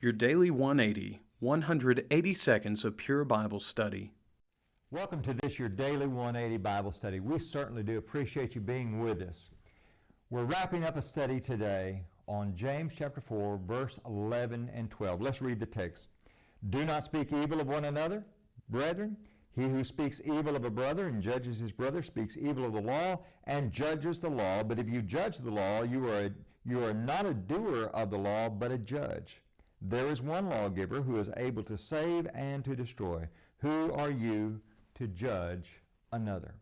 Your Daily 180, 180 seconds of pure Bible study. Welcome to this Your Daily 180 Bible study. We certainly do appreciate you being with us. We're wrapping up a study today on James chapter 4, verse 11 and 12. Let's read the text. Do not speak evil of one another, brethren. He who speaks evil of a brother and judges his brother speaks evil of the law and judges the law. But if you judge the law, you are not a doer of the law, but a judge. There is one lawgiver who is able to save and to destroy. Who are you to judge another?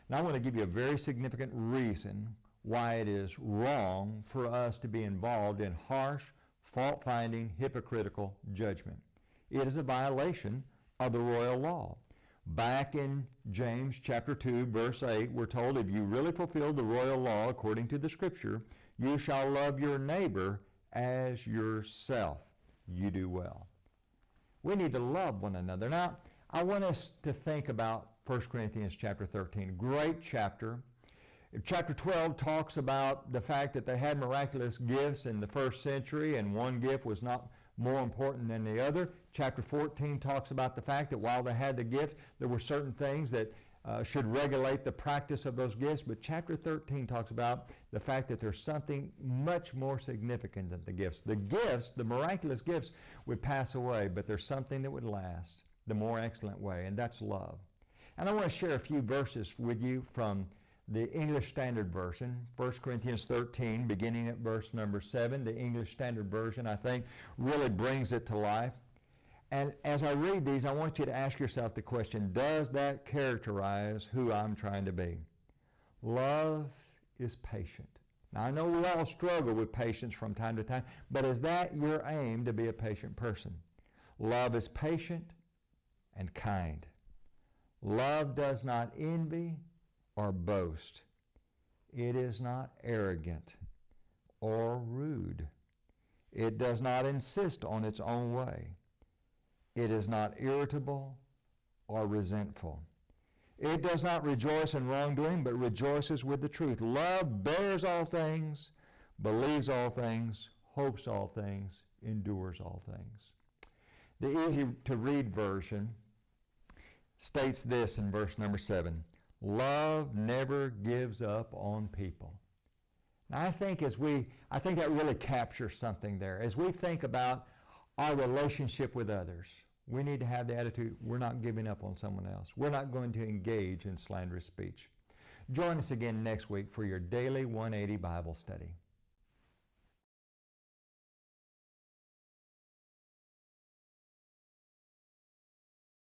Now I want to give you a very significant reason why it is wrong for us to be involved in harsh, fault-finding, hypocritical judgment. It is a violation of the royal law. Back in James chapter 2, verse 8, we're told, if you really fulfill the royal law according to the Scripture, you shall love your neighbor as yourself. You do well. We need to love one another. Now, I want us to think about 1 Corinthians chapter 13. Great chapter. Chapter 12 talks about the fact that they had miraculous gifts in the first century, and one gift was not more important than the other. Chapter 14 talks about the fact that while they had the gift, there were certain things that should regulate the practice of those gifts. But chapter 13 talks about the fact that there's something much more significant than the gifts. The gifts, the miraculous gifts, would pass away, but there's something that would last the more excellent way, and that's love. And I want to share a few verses with you from the English Standard Version, 1 Corinthians 13, beginning at verse number 7. The English Standard Version, I think, really brings it to life. And as I read these, I want you to ask yourself the question, does that characterize who I'm trying to be? Love is patient. Now, I know we all struggle with patience from time to time, but is that your aim, to be a patient person? Love is patient and kind. Love does not envy or boast. It is not arrogant or rude. It does not insist on its own way. It is not irritable or resentful. It does not rejoice in wrongdoing, but rejoices with the truth. Love bears all things, believes all things, hopes all things, endures all things. The easy-to-read version states this in verse number 7. Love never gives up on people. Now I think that really captures something there. As we think about our relationship with others, we need to have the attitude, we're not giving up on someone else. We're not going to engage in slanderous speech. Join us again next week for your Daily 180 Bible Study.